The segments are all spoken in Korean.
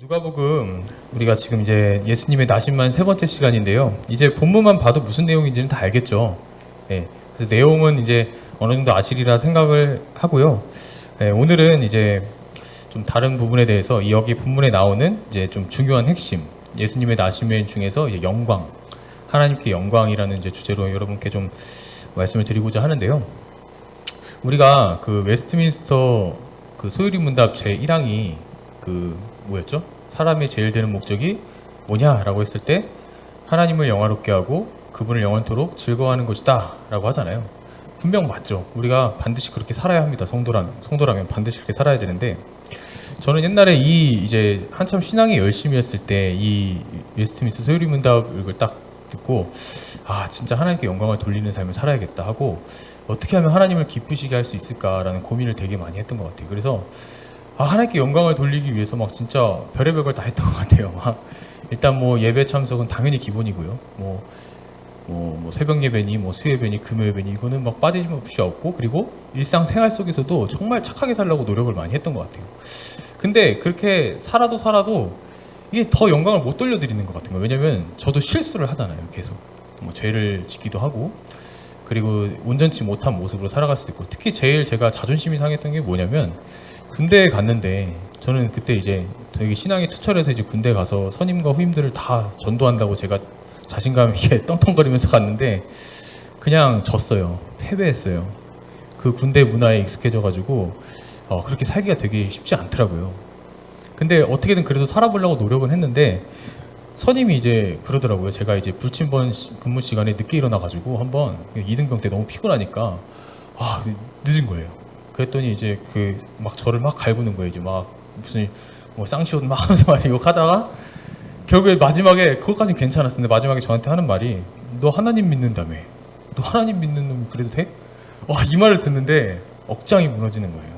누가복음 우리가 지금 이제 예수님의 나심만 세 번째 시간인데요. 이제 본문만 봐도 무슨 내용인지는 다 알겠죠. 예. 그래서 내용은 이제 어느 정도 아시리라 생각을 하고요. 예, 오늘은 이제 좀 다른 부분에 대해서 이 여기 본문에 나오는 이제 좀 중요한 핵심, 예수님의 나심 중에서 이제 영광, 하나님께 영광이라는 이제 주제로 여러분께 좀 말씀을 드리고자 하는데요. 우리가 그 웨스트민스터 그 소유리 문답 제 1항이 그 뭐였죠? 사람의 제일 되는 목적이 뭐냐라고 했을 때 하나님을 영화롭게 하고 그분을 영원토록 즐거워하는 것이다 라고 하잖아요. 분명 맞죠. 우리가 반드시 그렇게 살아야 합니다. 성도라면 반드시 그렇게 살아야 되는데, 저는 옛날에 이제 한참 신앙이 열심히 했을 때 이 웨스트민스터 소유리 문답을 딱 듣고, 아 진짜 하나님께 영광을 돌리는 삶을 살아야겠다 하고, 어떻게 하면 하나님을 기쁘시게 할 수 있을까라는 고민을 되게 많이 했던 것 같아요. 그래서 하나님께 영광을 돌리기 위해서 막 진짜 별의별 걸 다 했던 것 같아요. 일단 뭐 예배 참석은 당연히 기본이고요. 뭐 새벽 예배니 뭐 수예배니 금요 예배니 이거는 막 빠짐없이 없고, 그리고 일상생활 속에서도 정말 착하게 살려고 노력을 많이 했던 것 같아요. 근데 그렇게 살아도 이게 더 영광을 못 돌려드리는 것 같은 거예요. 왜냐면 저도 실수를 하잖아요. 계속 뭐 죄를 짓기도 하고, 그리고 온전치 못한 모습으로 살아갈 수도 있고, 특히 제일 제가 자존심이 상했던 게 뭐냐면, 군대에 갔는데 저는 그때 이제 되게 신앙에 투철해서 이제 군대 가서 선임과 후임들을 다 전도한다고 제가 자신감 있게 떵떵거리면서 갔는데 그냥 졌어요. 패배했어요. 그 군대 문화에 익숙해져 가지고 그렇게 살기가 되게 쉽지 않더라고요. 근데 어떻게든 그래도 살아보려고 노력은 했는데, 선임이 이제 그러더라고요. 제가 이제 불침번 근무 시간에 늦게 일어나 가지고 한번 2등병 때 너무 피곤하니까 늦은 거예요. 그랬더니 이제 그 막 저를 막 갈구는 거예요. 이제 막 무슨 뭐 쌍시옷 막 하면서 막 욕하다가 결국에 마지막에, 그것까지는 괜찮았는데 마지막에 저한테 하는 말이, 너 하나님 믿는다며, 너 하나님 믿는 놈 그래도 돼? 이 말을 듣는데 억장이 무너지는 거예요.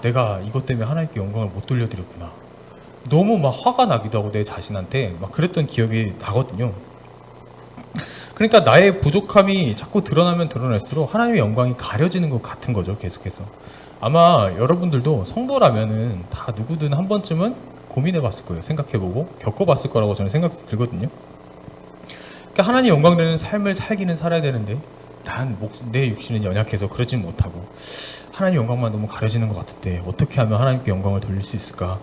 내가 이것 때문에 하나님께 영광을 못 돌려드렸구나. 너무 막 화가 나기도 하고 내 자신한테 막 그랬던 기억이 나거든요. 그러니까 나의 부족함이 자꾸 드러나면 드러날수록 하나님의 영광이 가려지는 것 같은 거죠. 계속해서. 아마 여러분들도 성도라면은 다 누구든 한 번쯤은 고민해 봤을 거예요. 생각해보고 겪어봤을 거라고 저는 생각이 들거든요. 그러니까 하나님 영광 되는 삶을 살기는 살아야 되는데, 내 육신은 연약해서 그러진 못하고 하나님 영광만 너무 가려지는 것 같은데 어떻게 하면 하나님께 영광을 돌릴 수 있을까,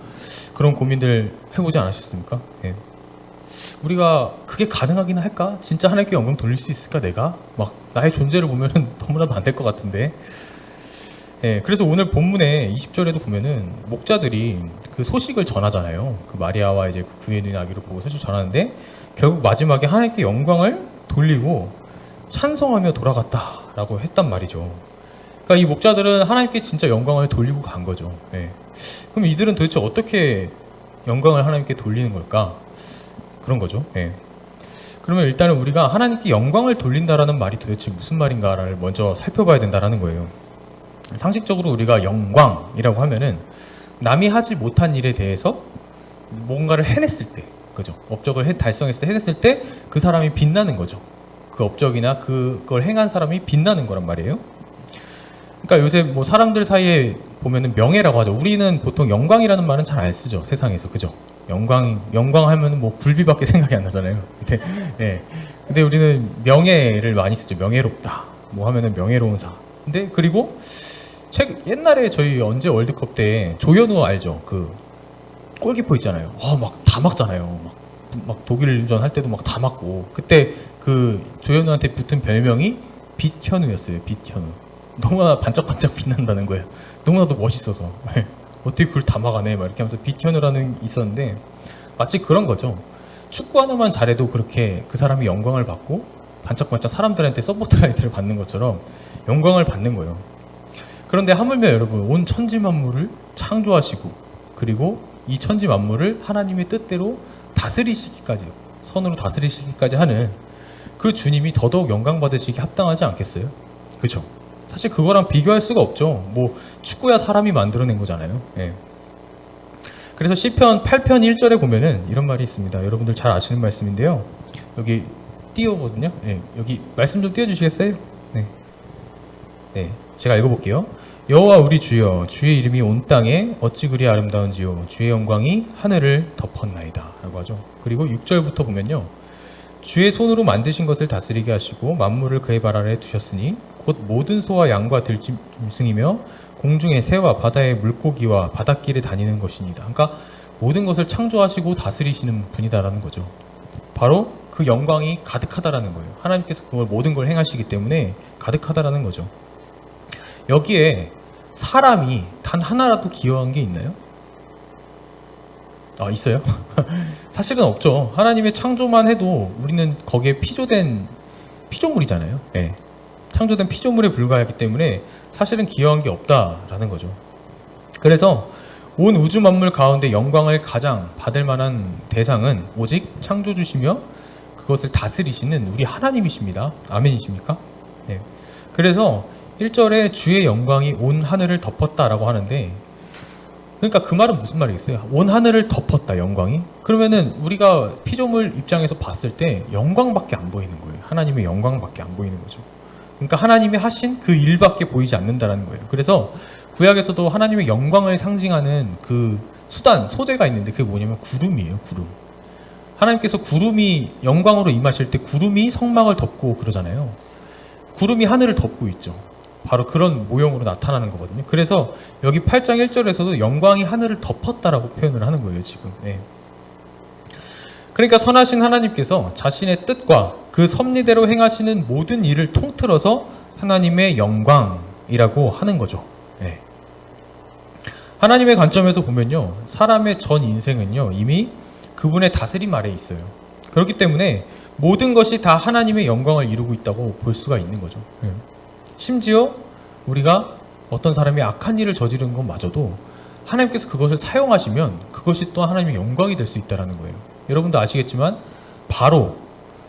그런 고민들 해보지 않으셨습니까? 예. 우리가 그게 가능하긴 할까? 진짜 하나님께 영광 돌릴 수 있을까? 내가 막 나의 존재를 보면은 너무나도 안 될 것 같은데. 예, 그래서 오늘 본문에 20절에도 보면은 목자들이 그 소식을 전하잖아요. 그 마리아와 이제 그 구에 있는 아기를 보고 소식을 전하는데, 결국 마지막에 하나님께 영광을 돌리고 찬송하며 돌아갔다라고 했단 말이죠. 그러니까 이 목자들은 하나님께 진짜 영광을 돌리고 간 거죠. 예. 그럼 이들은 도대체 어떻게 영광을 하나님께 돌리는 걸까? 그런 거죠. 예. 그러면 일단은 우리가 하나님께 영광을 돌린다라는 말이 도대체 무슨 말인가를 먼저 살펴봐야 된다라는 거예요. 상식적으로 우리가 영광이라고 하면은 남이 하지 못한 일에 대해서 뭔가를 해냈을 때, 그죠? 업적을 달성했을 때, 해냈을 때 그 사람이 빛나는 거죠. 그 업적이나 그걸 행한 사람이 빛나는 거란 말이에요. 그러니까 요새 뭐 사람들 사이에 보면은 명예라고 하죠. 우리는 보통 영광이라는 말은 잘 안 쓰죠. 세상에서. 그죠? 영광 하면은 뭐 굴비밖에 생각이 안 나잖아요. 근데 우리는 명예를 많이 쓰죠. 명예롭다. 뭐 하면은 명예로운 사. 근데 그리고 옛날에 저희 언제 월드컵 때 조현우 알죠? 그 골키퍼 있잖아요. 막 다 막잖아요. 막 독일전 할 때도 막 다 막고. 그때 그 조현우한테 붙은 별명이 빛현우였어요. 빛현우. 너무나 반짝반짝 빛난다는 거예요. 너무나도 멋있어서. 어떻게 그걸 다 막아내? 막 이렇게 하면서 빛현우라는 있었는데, 마치 그런 거죠. 축구 하나만 잘해도 그렇게 그 사람이 영광을 받고 반짝반짝 사람들한테 서포트라이트를 받는 것처럼 영광을 받는 거예요. 그런데 하물며 여러분, 온 천지 만물을 창조하시고, 그리고 이 천지 만물을 하나님의 뜻대로 다스리시기까지, 선으로 다스리시기까지 하는 그 주님이 더더욱 영광 받으시기 합당하지 않겠어요? 그렇죠? 사실 그거랑 비교할 수가 없죠. 뭐 축구야 사람이 만들어낸 거잖아요. 예. 그래서 시편 8편 1절에 보면은 이런 말이 있습니다. 여러분들 잘 아시는 말씀인데요. 여기 띄워거든요. 예. 여기 말씀 좀 띄워주시겠어요? 네. 제가 읽어볼게요. 여호와 우리 주여 주의 이름이 온 땅에 어찌 그리 아름다운지요 주의 영광이 하늘을 덮었나이다 라고 하죠. 그리고 6절부터 보면요, 주의 손으로 만드신 것을 다스리게 하시고 만물을 그의 발 아래 두셨으니 곧 모든 소와 양과 들짐승이며 공중의 새와 바다의 물고기와 바닷길에 다니는 것입니다. 그러니까 모든 것을 창조하시고 다스리시는 분이다라는 거죠. 바로 그 영광이 가득하다라는 거예요. 하나님께서 그걸 모든 걸 행하시기 때문에 가득하다라는 거죠. 여기에 사람이 단 하나라도 기여한 게 있나요? 아, 있어요? 사실은 없죠. 하나님의 창조만 해도 우리는 거기에 피조된 피조물이잖아요. 네. 창조된 피조물에 불과하기 때문에 사실은 기여한 게 없다라는 거죠. 그래서 온 우주 만물 가운데 영광을 가장 받을 만한 대상은 오직 창조주시며 그것을 다스리시는 우리 하나님이십니다. 아멘이십니까? 네. 그래서 1절에 주의 영광이 온 하늘을 덮었다라고 하는데, 그러니까 그 말은 무슨 말이겠어요? 온 하늘을 덮었다, 영광이? 그러면은 우리가 피조물 입장에서 봤을 때 영광밖에 안 보이는 거예요. 하나님의 영광밖에 안 보이는 거죠. 그러니까 하나님이 하신 그 일밖에 보이지 않는다라는 거예요. 그래서 구약에서도 하나님의 영광을 상징하는 그 수단, 소재가 있는데 그게 뭐냐면 구름이에요, 구름. 하나님께서 구름이 영광으로 임하실 때 구름이 성막을 덮고 그러잖아요. 구름이 하늘을 덮고 있죠. 바로 그런 모형으로 나타나는 거거든요. 그래서 여기 8장 1절에서도 영광이 하늘을 덮었다라고 표현을 하는 거예요, 지금. 네. 그러니까 선하신 하나님께서 자신의 뜻과 그 섭리대로 행하시는 모든 일을 통틀어서 하나님의 영광이라고 하는 거죠. 네. 하나님의 관점에서 보면요, 사람의 전 인생은요 이미 그분의 다스림 아래에 있어요. 그렇기 때문에 모든 것이 다 하나님의 영광을 이루고 있다고 볼 수가 있는 거죠. 네. 심지어 우리가 어떤 사람이 악한 일을 저지른 것마저도 하나님께서 그것을 사용하시면 그것이 또 하나님의 영광이 될 수 있다는 거예요. 여러분도 아시겠지만 바로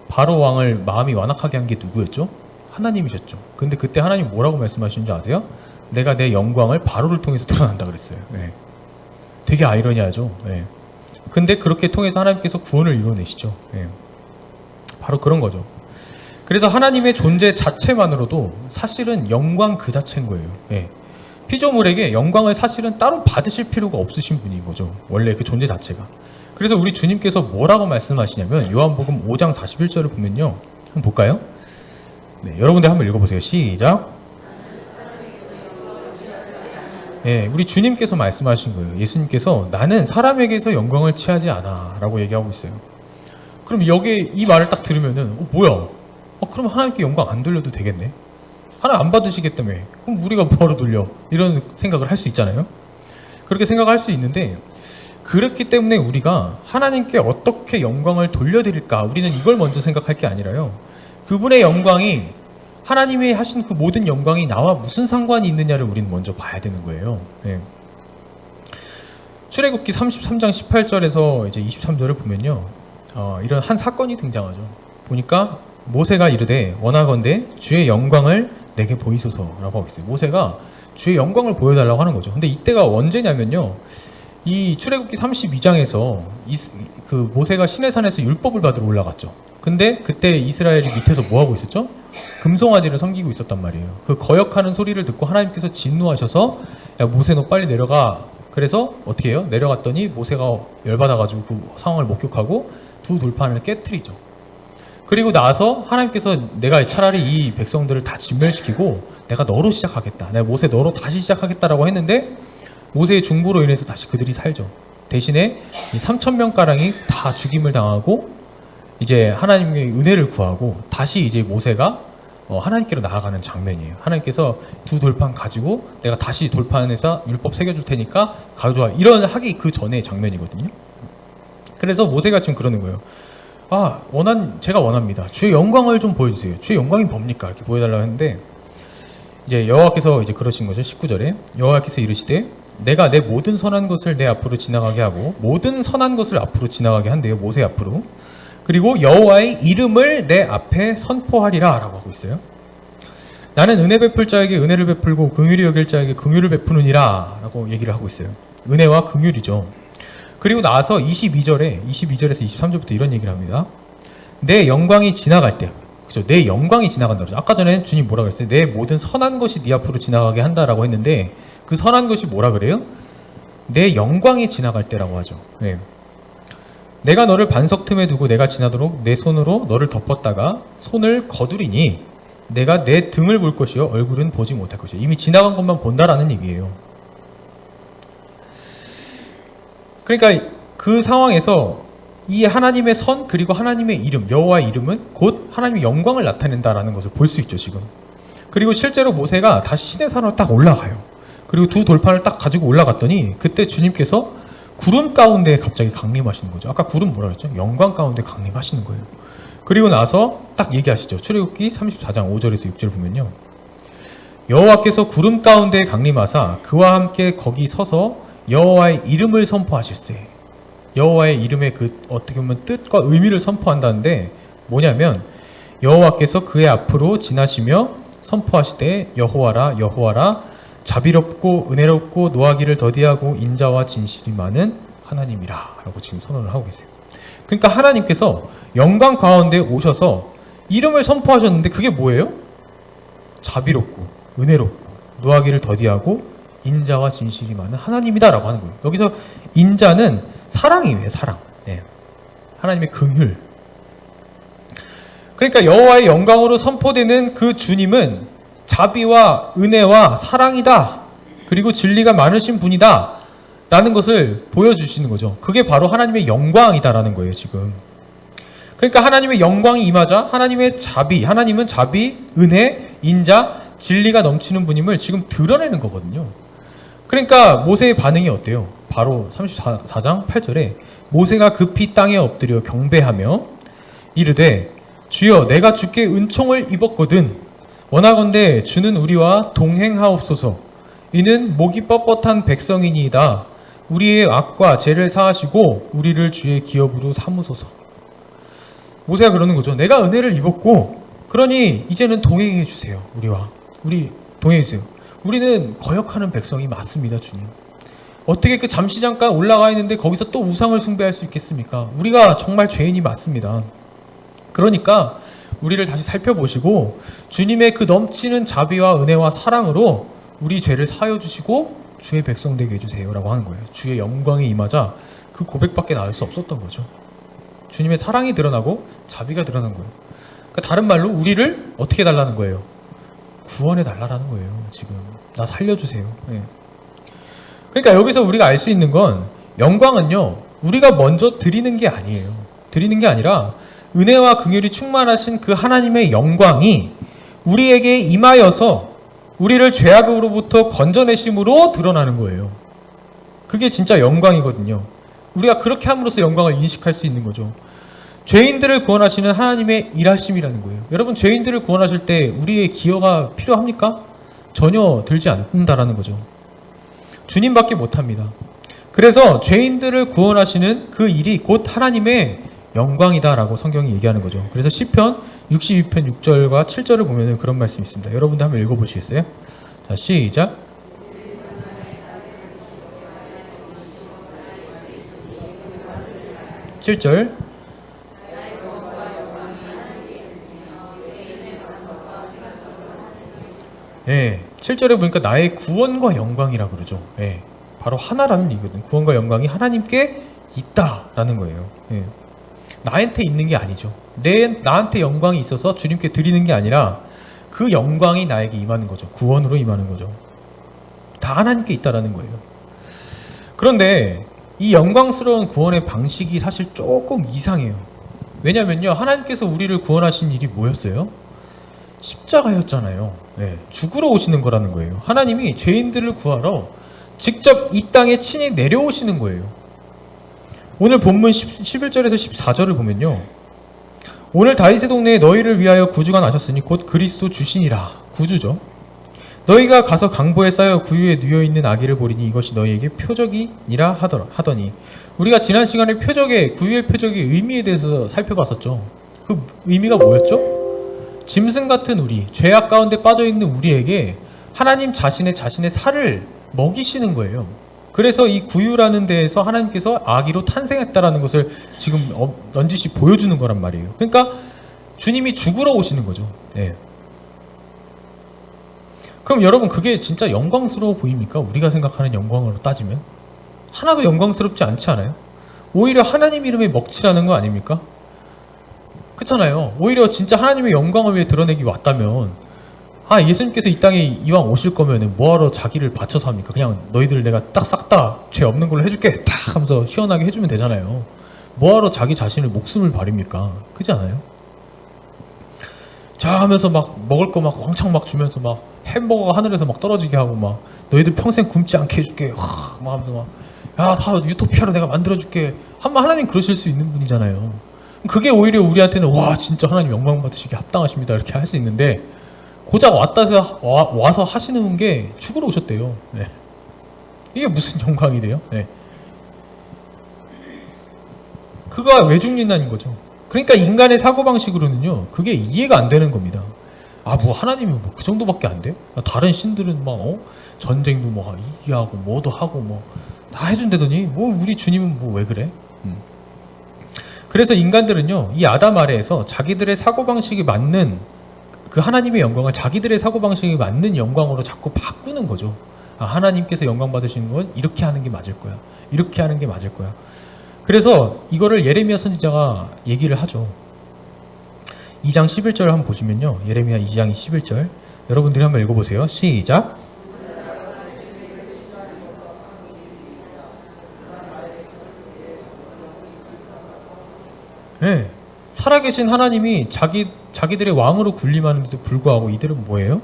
왕을 마음이 완악하게 한 게 누구였죠? 하나님이셨죠. 근데 그때 하나님 뭐라고 말씀하신 줄 아세요? 내가 내 영광을 바로를 통해서 드러난다 그랬어요. 네. 되게 아이러니하죠. 네. 근데 그렇게 통해서 하나님께서 구원을 이루어내시죠. 네. 바로 그런 거죠. 그래서 하나님의 존재 자체만으로도 사실은 영광 그 자체인 거예요. 예. 피조물에게 영광을 사실은 따로 받으실 필요가 없으신 분인 거죠. 원래 그 존재 자체가. 그래서 우리 주님께서 뭐라고 말씀하시냐면 요한복음 5장 41절을 보면요. 한번 볼까요? 네, 여러분들 한번 읽어보세요. 시작. 예, 우리 주님께서 말씀하신 거예요. 예수님께서 나는 사람에게서 영광을 취하지 않아 라고 얘기하고 있어요. 그럼 여기 이 말을 딱 들으면은 뭐야? 그럼 하나님께 영광 안 돌려도 되겠네? 하나님 안 받으시겠다며. 그럼 우리가 뭐하러 돌려? 이런 생각을 할 수 있잖아요. 그렇게 생각할 수 있는데, 그렇기 때문에 우리가 하나님께 어떻게 영광을 돌려드릴까? 우리는 이걸 먼저 생각할 게 아니라요, 그분의 영광이, 하나님이 하신 그 모든 영광이 나와 무슨 상관이 있느냐를 우리는 먼저 봐야 되는 거예요. 네. 출애굽기 33장 18절에서 이제 23절을 보면요, 이런 한 사건이 등장하죠. 보니까 모세가 이르되 원하건대 주의 영광을 내게 보이소서라고 하고 있어요. 모세가 주의 영광을 보여달라고 하는 거죠. 근데 이때가 언제냐면요, 이 출애굽기 32장에서 그 모세가 시내산에서 율법을 받으러 올라갔죠. 근데 그때 이스라엘이 밑에서 뭐 하고 있었죠? 금송아지를 섬기고 있었단 말이에요. 그 거역하는 소리를 듣고 하나님께서 진노하셔서 야 모세 너 빨리 내려가. 그래서 어떻게 해요? 내려갔더니 모세가 열받아가지고 그 상황을 목격하고 두 돌판을 깨트리죠. 그리고 나서 하나님께서 내가 차라리 이 백성들을 다 진멸시키고 내가 너로 시작하겠다. 내가 모세 너로 다시 시작하겠다라고 했는데 모세의 중보로 인해서 다시 그들이 살죠. 대신에 이 3,000명가량이 다 죽임을 당하고 이제 하나님의 은혜를 구하고 다시 이제 모세가 하나님께로 나아가는 장면이에요. 하나님께서 두 돌판 가지고 내가 다시 돌판에서 율법 새겨줄 테니까 가져와. 이런 하기 그 전의 장면이거든요. 그래서 모세가 지금 그러는 거예요. 제가 원합니다. 주의 영광을 좀 보여주세요. 주의 영광이 뭡니까? 이렇게 보여달라고 했는데, 이제 여호와께서 이제 그러신 거죠. 19절에. 여호와께서 이르시되, 내가 내 모든 선한 것을 내 앞으로 지나가게 하고, 모든 선한 것을 앞으로 지나가게 한대요. 모세 앞으로. 그리고 여호와의 이름을 내 앞에 선포하리라. 라고 하고 있어요. 나는 은혜 베풀 자에게 은혜를 베풀고, 긍휼히 여길 자에게 긍휼을 베푸느니라. 라고 얘기를 하고 있어요. 은혜와 긍휼이죠. 그리고 나서 22절에서 23절부터 이런 얘기를 합니다. 내 영광이 지나갈 때, 그죠? 내 영광이 지나간다 그러죠. 아까 전에 주님 뭐라 그랬어요? 내 모든 선한 것이 네 앞으로 지나가게 한다라고 했는데 그 선한 것이 뭐라 그래요? 내 영광이 지나갈 때라고 하죠. 네. 내가 너를 반석 틈에 두고 내가 지나도록 내 손으로 너를 덮었다가 손을 거두리니 내가 내 등을 볼 것이요 얼굴은 보지 못할 것이요. 이미 지나간 것만 본다라는 얘기예요. 그러니까 그 상황에서 이 하나님의 선 그리고 하나님의 이름, 여호와의 이름은 곧 하나님의 영광을 나타낸다라는 것을 볼 수 있죠, 지금. 그리고 실제로 모세가 다시 시내 산으로 딱 올라가요. 그리고 두 돌판을 딱 가지고 올라갔더니 그때 주님께서 구름 가운데 갑자기 강림하시는 거죠. 아까 구름 뭐라 그랬죠? 영광 가운데 강림하시는 거예요. 그리고 나서 딱 얘기하시죠. 출애굽기 34장 5절에서 6절 보면요. 여호와께서 구름 가운데 강림하사 그와 함께 거기 서서 여호와의 이름을 선포하실세. 여호와의 이름의 그 어떻게 보면 뜻과 의미를 선포한다는데 뭐냐면 여호와께서 그의 앞으로 지나시며 선포하시되 여호와라 여호와라 자비롭고 은혜롭고 노하기를 더디하고 인자와 진실이 많은 하나님이라 라고 지금 선언을 하고 계세요. 그러니까 하나님께서 영광 가운데 오셔서 이름을 선포하셨는데 그게 뭐예요? 자비롭고 은혜롭고 노하기를 더디하고 인자와 진실이 많은 하나님이다 라고 하는 거예요. 여기서 인자는 사랑이에요. 사랑. 네. 하나님의 긍휼. 그러니까 여호와의 영광으로 선포되는 그 주님은 자비와 은혜와 사랑이다. 그리고 진리가 많으신 분이다. 라는 것을 보여주시는 거죠. 그게 바로 하나님의 영광이다라는 거예요, 지금. 그러니까 하나님의 영광이 임하자 하나님의 자비, 하나님은 자비, 은혜, 인자, 진리가 넘치는 분임을 지금 드러내는 거거든요. 그러니까 모세의 반응이 어때요? 바로 34장 8절에 모세가 급히 땅에 엎드려 경배하며 이르되 주여 내가 주께 은총을 입었거든 원하건대 주는 우리와 동행하옵소서. 이는 목이 뻣뻣한 백성이니이다. 우리의 악과 죄를 사하시고 우리를 주의 기업으로 삼으소서. 모세가 그러는 거죠. 내가 은혜를 입었고 그러니 이제는 동행해 주세요. 우리와. 우리 동행해 주세요. 우리는 거역하는 백성이 맞습니다, 주님. 어떻게 그 잠시 잠깐 올라가 있는데 거기서 또 우상을 숭배할 수 있겠습니까? 우리가 정말 죄인이 맞습니다. 그러니까 우리를 다시 살펴보시고 주님의 그 넘치는 자비와 은혜와 사랑으로 우리 죄를 사하여 주시고 주의 백성 되게 해주세요 라고 하는 거예요. 주의 영광이 임하자 그 고백밖에 나올 수 없었던 거죠. 주님의 사랑이 드러나고 자비가 드러난 거예요. 그러니까 다른 말로 우리를 어떻게 해달라는 거예요? 구원해 달라는 거예요. 지금 나 살려주세요. 네. 그러니까 여기서 우리가 알 수 있는 건 영광은요 우리가 먼저 드리는 게 아니에요. 드리는 게 아니라 은혜와 긍휼이 충만하신 그 하나님의 영광이 우리에게 임하여서 우리를 죄악으로부터 건져내심으로 드러나는 거예요. 그게 진짜 영광이거든요. 우리가 그렇게 함으로써 영광을 인식할 수 있는 거죠. 죄인들을 구원하시는 하나님의 일하심이라는 거예요. 여러분 죄인들을 구원하실 때 우리의 기여가 필요합니까? 전혀 들지 않는다라는 거죠. 주님밖에 못합니다. 그래서 죄인들을 구원하시는 그 일이 곧 하나님의 영광이다라고 성경이 얘기하는 거죠. 그래서 시편 62편 6절과 7절을 보면 그런 말씀이 있습니다. 여러분도 한번 읽어보시겠어요? 자, 시작. (7절) 예, 7절에 보니까 나의 구원과 영광이라고 그러죠. 예, 바로 하나라는 얘기거든. 구원과 영광이 하나님께 있다라는 거예요. 예. 나한테 있는 게 아니죠. 나한테 영광이 있어서 주님께 드리는 게 아니라 그 영광이 나에게 임하는 거죠. 구원으로 임하는 거죠. 다 하나님께 있다라는 거예요. 그런데 이 영광스러운 구원의 방식이 사실 조금 이상해요. 왜냐면요, 하나님께서 우리를 구원하신 일이 뭐였어요? 십자가였잖아요. 네, 죽으러 오시는 거라는 거예요. 하나님이 죄인들을 구하러 직접 이 땅에 친히 내려오시는 거예요. 오늘 본문 11절에서 14절을 보면요, 오늘 다윗의 동네에 너희를 위하여 구주가 나셨으니 곧 그리스도 주시니라. 구주죠. 너희가 가서 강보에 쌓여 구유에 누워있는 아기를 보리니 이것이 너희에게 표적이니라 하더니, 우리가 지난 시간에 구유의 표적의 의미에 대해서 살펴봤었죠. 그 의미가 뭐였죠? 짐승 같은 우리, 죄악 가운데 빠져있는 우리에게 하나님 자신의 살을 먹이시는 거예요. 그래서 이 구유라는 데에서 하나님께서 아기로 탄생했다라는 것을 지금 넌지시 보여주는 거란 말이에요. 그러니까 주님이 죽으러 오시는 거죠. 예. 그럼 여러분 그게 진짜 영광스러워 보입니까? 우리가 생각하는 영광으로 따지면 하나도 영광스럽지 않지 않아요? 오히려 하나님 이름에 먹칠하는 거 아닙니까? 그렇잖아요. 오히려 진짜 하나님의 영광을 위해 드러내기 왔다면 예수님께서 이 땅에 이왕 오실 거면 뭐하러 자기를 바쳐서 합니까? 그냥 너희들 내가 딱 싹 다 죄 없는 걸로 해줄게 딱 하면서 시원하게 해주면 되잖아요. 뭐하러 자기 자신을 목숨을 버립니까? 그렇지 않아요? 자 하면서 막 먹을 거 막 왕창 막 주면서 막 햄버거가 하늘에서 막 떨어지게 하고 막 너희들 평생 굶지 않게 해줄게 막 하면서 막 야 다 유토피아로 내가 만들어줄게 한번 하나님 그러실 수 있는 분이잖아요. 그게 오히려 우리한테는 와 진짜 하나님 영광 받으시기 합당하십니다 이렇게 할 수 있는데 고작 와서 하시는 게 죽으러 오셨대요. 네. 이게 무슨 영광이 돼요? 네. 그가 왜 죽는다는 거죠. 그러니까 인간의 사고방식으로는요 그게 이해가 안 되는 겁니다. 뭐 하나님이 뭐 그 정도밖에 안 돼? 다른 신들은 막 전쟁도 뭐 이기하고 뭐도 하고 뭐 다 해준다더니 뭐 우리 주님은 뭐 왜 그래? 그래서 인간들은요 이 아담 아래에서 자기들의 사고방식이 맞는 그 하나님의 영광을 자기들의 사고방식이 맞는 영광으로 자꾸 바꾸는 거죠. 하나님께서 영광 받으시는 건 이렇게 하는 게 맞을 거야. 이렇게 하는 게 맞을 거야. 그래서 이거를 예레미야 선지자가 얘기를 하죠. 2장 11절 한번 보시면요. 예레미야 2장 11절 여러분들이 한번 읽어보세요. 시작. 네. 살아계신 하나님이 자기들의 왕으로 군림하는데도 불구하고 이들은 뭐예요?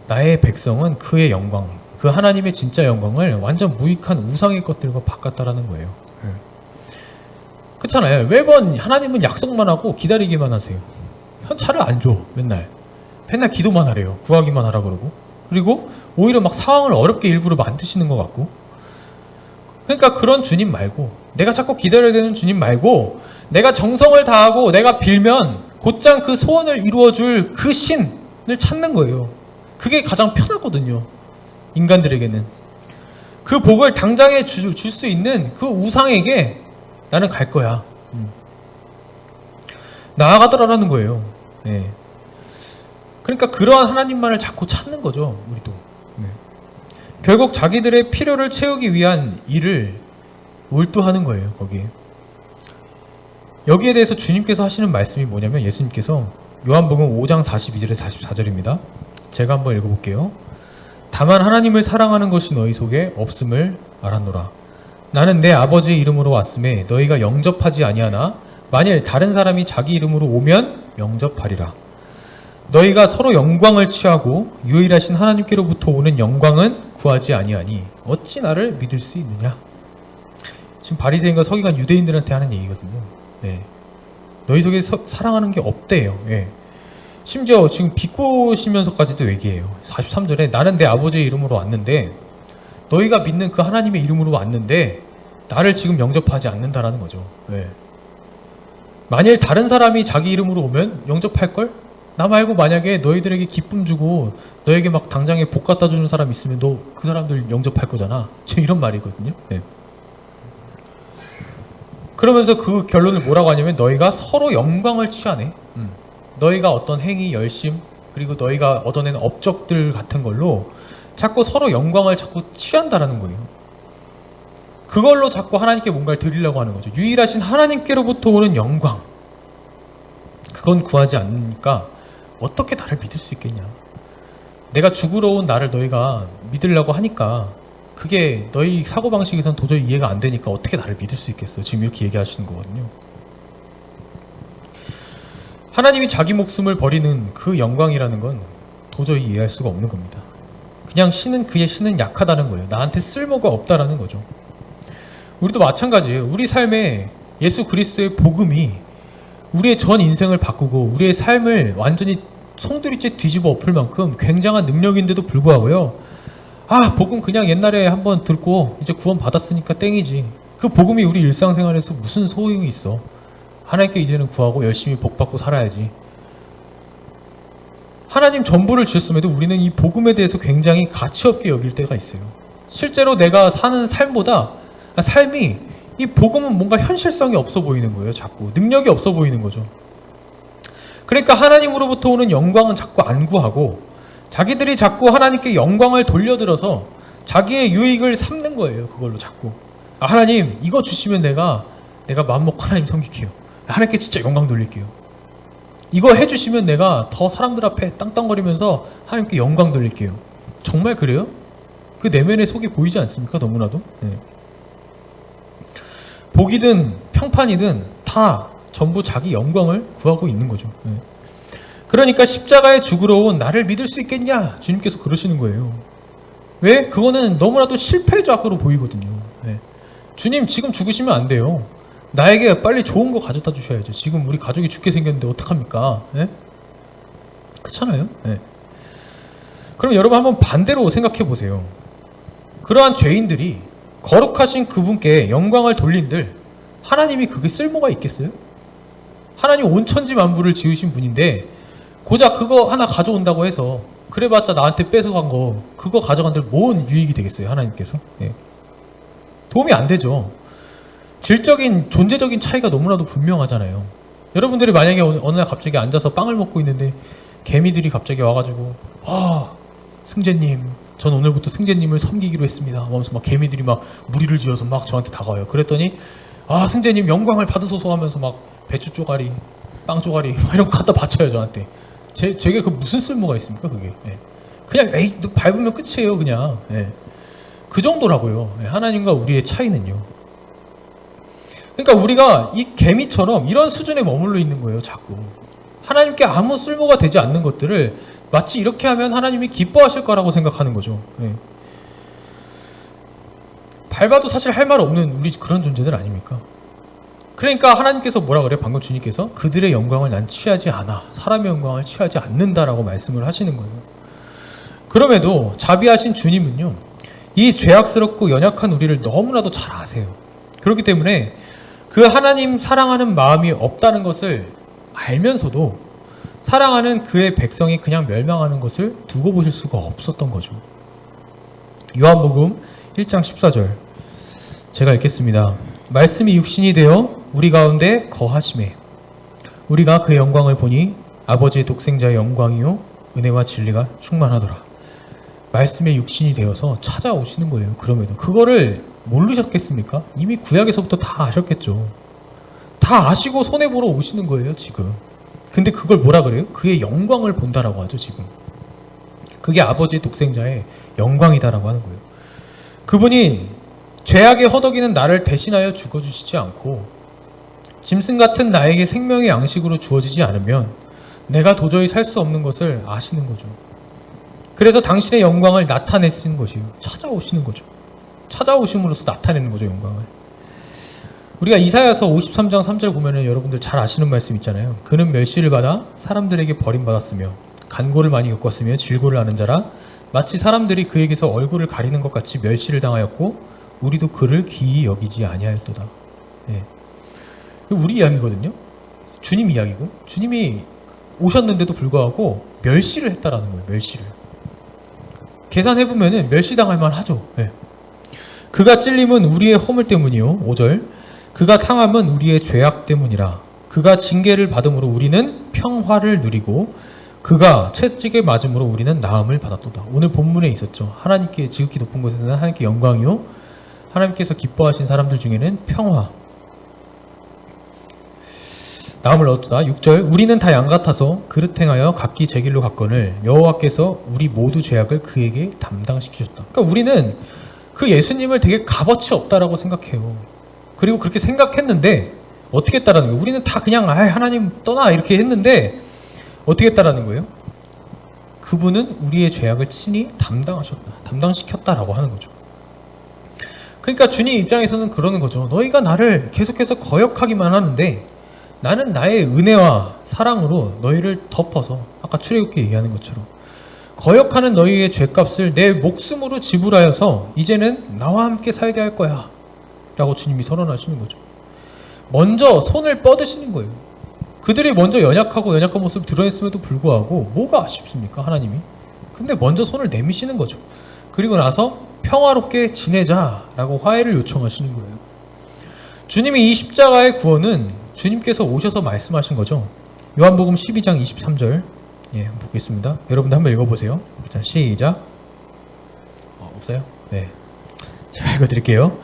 나의 백성은 그의 영광, 그 하나님의 진짜 영광을 완전 무익한 우상의 것들과 바꿨다라는 거예요. 네. 그렇잖아요. 매번 하나님은 약속만 하고 기다리기만 하세요. 현찰을 안 줘. 맨날 기도만 하래요. 구하기만 하라 그러고. 그리고 오히려 막 상황을 어렵게 일부러 만드시는 것 같고. 그러니까 그런 주님 말고 내가 자꾸 기다려야 되는 주님 말고 내가 정성을 다하고 내가 빌면 곧장 그 소원을 이루어줄 그 신을 찾는 거예요. 그게 가장 편하거든요. 인간들에게는. 그 복을 당장에 줄 수 있는 그 우상에게 나는 갈 거야. 나아가더라라는 거예요. 네. 그러니까 그러한 하나님만을 자꾸 찾는 거죠. 우리도. 네. 결국 자기들의 필요를 채우기 위한 일을 몰두하는 거예요. 거기에. 여기에 대해서 주님께서 하시는 말씀이 뭐냐면 예수님께서 요한복음 5장 42절에 44절입니다. 제가 한번 읽어볼게요. 다만 하나님을 사랑하는 것이 너희 속에 없음을 알았노라. 나는 내 아버지의 이름으로 왔음에 너희가 영접하지 아니하나 만일 다른 사람이 자기 이름으로 오면 영접하리라. 너희가 서로 영광을 취하고 유일하신 하나님께로부터 오는 영광은 구하지 아니하니 어찌 나를 믿을 수 있느냐. 지금 바리새인과 서기관 유대인들한테 하는 얘기거든요. 네. 너희 속에 사랑하는 게 없대요. 네. 심지어 지금 비꼬시면서까지도 얘기해요. 43절에 나는 내 아버지의 이름으로 왔는데 너희가 믿는 그 하나님의 이름으로 왔는데 나를 지금 영접하지 않는다라는 거죠. 네. 만일 다른 사람이 자기 이름으로 오면 영접할걸? 나 말고 만약에 너희들에게 기쁨 주고 너에게 막 당장에 복 갖다 주는 사람 있으면 너 그 사람들 영접할 거잖아. 지금 이런 말이거든요. 네. 그러면서 그 결론을 뭐라고 하냐면 너희가 서로 영광을 취하네. 너희가 어떤 행위, 열심 그리고 너희가 얻어낸 업적들 같은 걸로 자꾸 서로 영광을 자꾸 취한다라는 거예요. 그걸로 자꾸 하나님께 뭔가를 드리려고 하는 거죠. 유일하신 하나님께로부터 오는 영광. 그건 구하지 않으니까 어떻게 나를 믿을 수 있겠냐. 내가 죽으러 온 나를 너희가 믿으려고 하니까 그게 너희 사고방식에선 도저히 이해가 안 되니까 어떻게 나를 믿을 수 있겠어. 지금 이렇게 얘기하시는 거거든요. 하나님이 자기 목숨을 버리는 그 영광이라는 건 도저히 이해할 수가 없는 겁니다. 그냥 그의 신은 약하다는 거예요. 나한테 쓸모가 없다라는 거죠. 우리도 마찬가지예요. 우리 삶에 예수 그리스도의 복음이 우리의 전 인생을 바꾸고 우리의 삶을 완전히 송두리째 뒤집어 엎을 만큼 굉장한 능력인데도 불구하고요. 복음 그냥 옛날에 한번 듣고 이제 구원 받았으니까 땡이지. 그 복음이 우리 일상생활에서 무슨 소용이 있어. 하나님께 이제는 구하고 열심히 복받고 살아야지. 하나님 전부를 주셨음에도 우리는 이 복음에 대해서 굉장히 가치없게 여길 때가 있어요. 실제로 내가 사는 삶이 이 복음은 뭔가 현실성이 없어 보이는 거예요. 자꾸 능력이 없어 보이는 거죠. 그러니까 하나님으로부터 오는 영광은 자꾸 안 구하고 자기들이 자꾸 하나님께 영광을 돌려들어서 자기의 유익을 삼는 거예요. 그걸로 자꾸. 아, 하나님 이거 주시면 내가 마음먹고 하나님 섬길게요. 하나님께 진짜 영광 돌릴게요. 이거 해주시면 내가 더 사람들 앞에 땅땅거리면서 하나님께 영광 돌릴게요. 정말 그래요? 그 내면의 속이 보이지 않습니까? 너무나도. 네. 복이든 평판이든 다 전부 자기 영광을 구하고 있는 거죠. 네. 그러니까 십자가에 죽으러 온 나를 믿을 수 있겠냐? 주님께서 그러시는 거예요. 왜? 그거는 너무나도 실패의 자크로 보이거든요. 네. 주님 지금 죽으시면 안 돼요. 나에게 빨리 좋은 거 가져다 주셔야죠. 지금 우리 가족이 죽게 생겼는데 어떡합니까? 네? 그렇잖아요. 네. 그럼 여러분 한번 반대로 생각해 보세요. 그러한 죄인들이 거룩하신 그분께 영광을 돌린들 하나님이 그게 쓸모가 있겠어요? 하나님 온 천지 만물을 지으신 분인데 고작 그거 하나 가져온다고 해서 그래봤자 나한테 뺏어간 거 그거 가져간들 뭔 유익이 되겠어요? 하나님께서. 네. 도움이 안 되죠. 질적인 존재적인 차이가 너무나도 분명하잖아요. 여러분들이 만약에 어느 날 갑자기 앉아서 빵을 먹고 있는데 개미들이 갑자기 와가지고 승재님 전 오늘부터 승재님을 섬기기로 했습니다 하면서 막 개미들이 막 무리를 지어서 막 저한테 다가와요. 그랬더니 승재님 영광을 받으소서 하면서 막 배추 쪼가리 빵 쪼가리 이런 거 갖다 바쳐요 저한테. 제게 그 무슨 쓸모가 있습니까 그게. 예. 그냥 너 밟으면 끝이에요 그냥. 예. 그 정도라고요. 예. 하나님과 우리의 차이는요. 그러니까 우리가 이 개미처럼 이런 수준에 머물러 있는 거예요 자꾸. 하나님께 아무 쓸모가 되지 않는 것들을 마치 이렇게 하면 하나님이 기뻐하실 거라고 생각하는 거죠. 네. 밟아도 사실 할 말 없는 우리 그런 존재들 아닙니까? 그러니까 하나님께서 뭐라 그래요? 방금 주님께서 그들의 영광을 난 취하지 않아. 사람의 영광을 취하지 않는다라고 말씀을 하시는 거예요. 그럼에도 자비하신 주님은요. 이 죄악스럽고 연약한 우리를 너무나도 잘 아세요. 그렇기 때문에 그 하나님 사랑하는 마음이 없다는 것을 알면서도 사랑하는 그의 백성이 그냥 멸망하는 것을 두고 보실 수가 없었던 거죠. 요한복음 1장 14절 제가 읽겠습니다. 말씀이 육신이 되어 우리 가운데 거하심에 우리가 그의 영광을 보니 아버지의 독생자의 영광이요 은혜와 진리가 충만하더라. 말씀의 육신이 되어서 찾아오시는 거예요. 그럼에도 그거를 모르셨겠습니까? 이미 구약에서부터 다 아셨겠죠. 다 아시고 손해보러 오시는 거예요 지금. 근데 그걸 뭐라 그래요? 그의 영광을 본다라고 하죠 지금. 그게 아버지의 독생자의 영광이다라고 하는 거예요. 그분이 죄악에 허덕이는 나를 대신하여 죽어주시지 않고 짐승 같은 나에게 생명의 양식으로 주어지지 않으면 내가 도저히 살 수 없는 것을 아시는 거죠. 그래서 당신의 영광을 나타내시는 것이에요. 찾아오시는 거죠. 찾아오심으로써 나타내는 거죠 영광을. 우리가 이사야서 53장 3절 보면은 여러분들 잘 아시는 말씀 있잖아요. 그는 멸시를 받아 사람들에게 버림받았으며 간고를 많이 겪었으며 질고를 하는 자라 마치 사람들이 그에게서 얼굴을 가리는 것 같이 멸시를 당하였고 우리도 그를 귀히 여기지 아니하였도다. 네. 우리 이야기거든요. 주님 이야기고 주님이 오셨는데도 불구하고 멸시를 했다라는 거예요. 멸시를. 계산해보면은 멸시당할 만하죠. 네. 그가 찔림은 우리의 허물 때문이요. 5절 그가 상함은 우리의 죄악 때문이라. 그가 징계를 받음으로 우리는 평화를 누리고 그가 채찍에 맞음으로 우리는 나음을 받았도다. 오늘 본문에 있었죠. 하나님께 지극히 높은 곳에서는 하나님께 영광이요 하나님께서 기뻐하신 사람들 중에는 평화 나음을 얻었다. 6절 우리는 다 양같아서 그릇 행하여 각기 제 길로 갔거늘 여호와께서 우리 모두 죄악을 그에게 담당시키셨다. 그러니까 우리는 그 예수님을 되게 값어치 없다라고 생각해요. 그리고 그렇게 생각했는데 어떻게 했다라는 거예요? 우리는 다 그냥 하나님 떠나 이렇게 했는데 어떻게 했다라는 거예요? 그분은 우리의 죄악을 친히 담당시켰다라고 하는 거죠. 그러니까 주님 입장에서는 그러는 거죠. 너희가 나를 계속해서 거역하기만 하는데 나는 나의 은혜와 사랑으로 너희를 덮어서 아까 출애굽기 얘기하는 것처럼 거역하는 너희의 죄값을 내 목숨으로 지불하여서 이제는 나와 함께 살게 할 거야 라고 주님이 선언하시는 거죠. 먼저 손을 뻗으시는 거예요. 그들이 먼저 연약한 모습을 드러냈음에도 불구하고 뭐가 아쉽습니까 하나님이. 근데 먼저 손을 내미시는 거죠. 그리고 나서 평화롭게 지내자라고 화해를 요청하시는 거예요. 주님이 이 십자가의 구원은 주님께서 오셔서 말씀하신 거죠. 요한복음 12장 23절 한번 보겠습니다. 여러분도 한번 읽어보세요. 자, 시작. 없어요? 네, 제가 읽어드릴게요.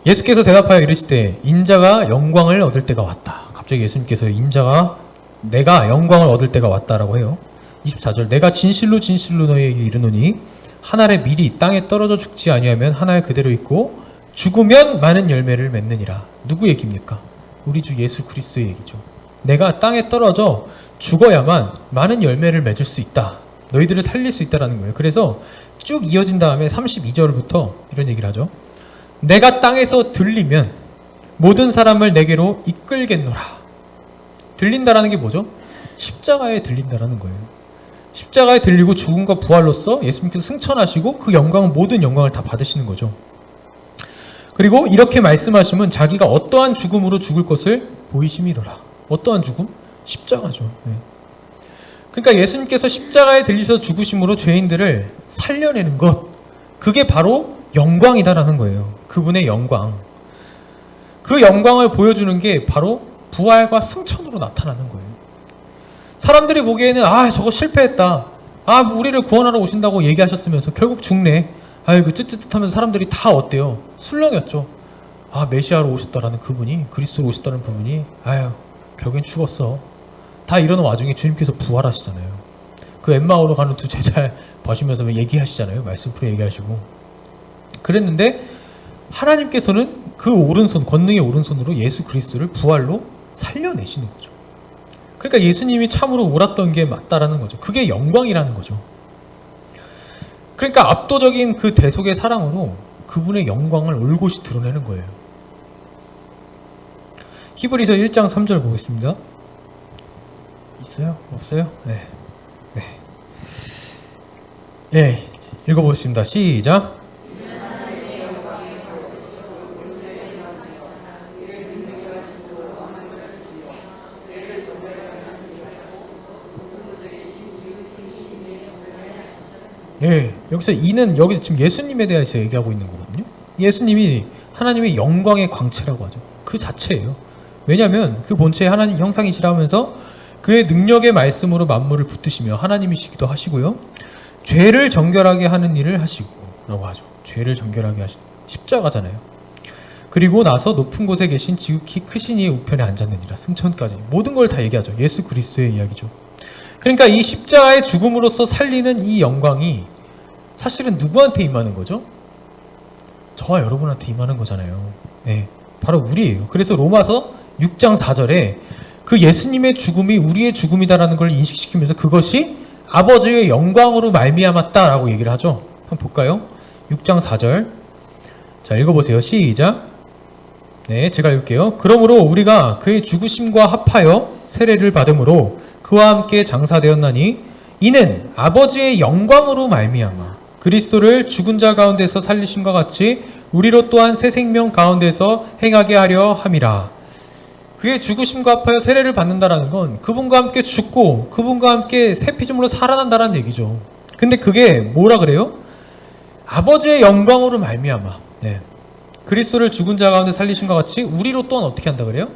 예수께서 대답하여 이르시되 인자가 영광을 얻을 때가 왔다. 갑자기 예수님께서 내가 영광을 얻을 때가 왔다라고 해요. 24절 내가 진실로 진실로 너희에게 이르노니 한 알의 밀이 땅에 떨어져 죽지 아니하면 한 알 그대로 있고 죽으면 많은 열매를 맺느니라. 누구 얘기입니까? 우리 주 예수 그리스도의 얘기죠. 내가 땅에 떨어져 죽어야만 많은 열매를 맺을 수 있다. 너희들을 살릴 수 있다라는 거예요. 그래서 쭉 이어진 다음에 32절부터 이런 얘기를 하죠. 내가 땅에서 들리면 모든 사람을 내게로 이끌겠노라. 들린다라는 게 뭐죠? 십자가에 들린다라는 거예요. 십자가에 들리고 죽음과 부활로써 예수님께서 승천하시고 그 영광은 모든 영광을 다 받으시는 거죠. 그리고 이렇게 말씀하시면 자기가 어떠한 죽음으로 죽을 것을 보이심이로라. 어떠한 죽음? 십자가죠. 그러니까 예수님께서 십자가에 들리셔서 죽으심으로 죄인들을 살려내는 것, 그게 바로 영광이다라는 거예요. 그분의 영광. 그 영광을 보여주는 게 바로 부활과 승천으로 나타나는 거예요. 사람들이 보기에는 저거 실패했다. 우리를 구원하러 오신다고 얘기하셨으면서 결국 죽네. 아이고 쯧쯧하면서 사람들이 다 어때요? 술렁였죠. 메시아로 오셨다라는 그분이, 그리스도로 오셨다는 그분이 결국엔 죽었어. 다 이러는 와중에 주님께서 부활하시잖아요. 그 엠마오로 가는 두 제자 보시면서 얘기하시잖아요. 말씀 풀어 얘기하시고. 그랬는데 하나님께서는 그 오른손, 권능의 오른손으로 예수 그리스도를 부활로 살려내시는 거죠. 그러니까 예수님이 참으로 옳았던 게 맞다라는 거죠. 그게 영광이라는 거죠. 그러니까 압도적인 그 대속의 사랑으로 그분의 영광을 올곧이 드러내는 거예요. 히브리서 1장 3절 보겠습니다. 있어요? 없어요? 네, 읽어보겠습니다. 시작. 여기서 이는 여기 지금 예수님에 대해서 얘기하고 있는 거거든요. 예수님이 하나님의 영광의 광채라고 하죠. 그 자체예요. 왜냐하면 그 본체의 하나님 형상이시라 하면서 그의 능력의 말씀으로 만물을 붙드시며 하나님이시기도 하시고요. 죄를 정결하게 하는 일을 하시고 라고 하죠. 죄를 정결하게 하신 십자가잖아요. 그리고 나서 높은 곳에 계신 지극히 크신 이의 우편에 앉았느니라. 승천까지 모든 걸 다 얘기하죠. 예수 그리스도의 이야기죠. 그러니까 이 십자가의 죽음으로써 살리는 이 영광이 사실은 누구한테 임하는 거죠? 저와 여러분한테 임하는 거잖아요. 바로 우리예요. 그래서 로마서 6장 4절에 그 예수님의 죽음이 우리의 죽음이다라는 걸 인식시키면서 그것이 아버지의 영광으로 말미암았다라고 얘기를 하죠. 한번 볼까요? 6장 4절. 자, 읽어보세요. 시작. 제가 읽을게요. 그러므로 우리가 그의 죽으심과 합하여 세례를 받음으로 그와 함께 장사되었나니 이는 아버지의 영광으로 말미암아 그리스도를 죽은 자 가운데서 살리심과 같이 우리로 또한 새 생명 가운데서 행하게 하려 함이라. 그의 죽으심과 합하여 세례를 받는다라는 건 그분과 함께 죽고 그분과 함께 새 피조물로 살아난다라는 얘기죠. 근데 그게 뭐라 그래요? 아버지의 영광으로 말미암아 그리스도를 죽은 자 가운데 살리심과 같이 우리로 또한 어떻게 한다 그래요?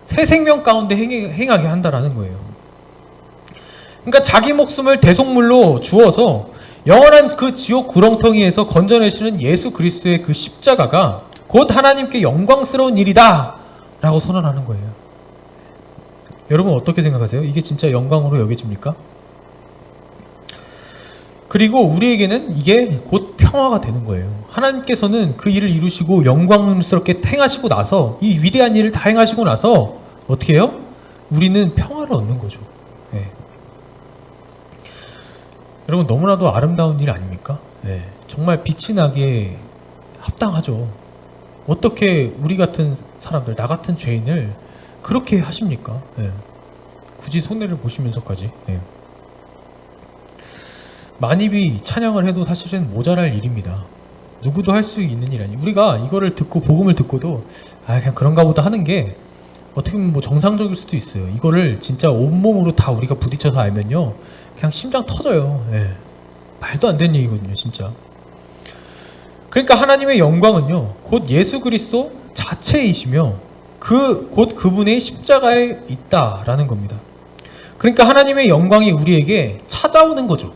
새 생명 가운데 행하게 한다라는 거예요. 그러니까 자기 목숨을 대속물로 주어서 영원한 그 지옥 구렁텅이에서 건져내시는 예수 그리스도의 그 십자가가 곧 하나님께 영광스러운 일이다 라고 선언하는 거예요. 여러분 어떻게 생각하세요? 이게 진짜 영광으로 여겨집니까? 그리고 우리에게는 이게 곧 평화가 되는 거예요. 하나님께서는 그 일을 이루시고 영광스럽게 행하시고 나서 이 위대한 일을 다 행하시고 나서 어떻게 해요? 우리는 평화를 얻는 거죠. 여러분 너무나도 아름다운 일 아닙니까? 정말 빛이 나기에 합당하죠. 어떻게 우리 같은 사람들, 나 같은 죄인을 그렇게 하십니까? 굳이 손해를 보시면서까지. 만입이 찬양을 해도 사실은 모자랄 일입니다. 누구도 할 수 있는 일 아니에요. 우리가 이거를 듣고 복음을 듣고도 그냥 그런가 보다 하는 게 어떻게 보면 뭐 정상적일 수도 있어요. 이거를 진짜 온몸으로 다 우리가 부딪혀서 알면요 그냥 심장 터져요. 말도 안 되는 얘기거든요 진짜. 그러니까 하나님의 영광은요 곧 예수 그리스도 자체이시며 곧 그분의 십자가에 있다라는 겁니다. 그러니까 하나님의 영광이 우리에게 찾아오는 거죠.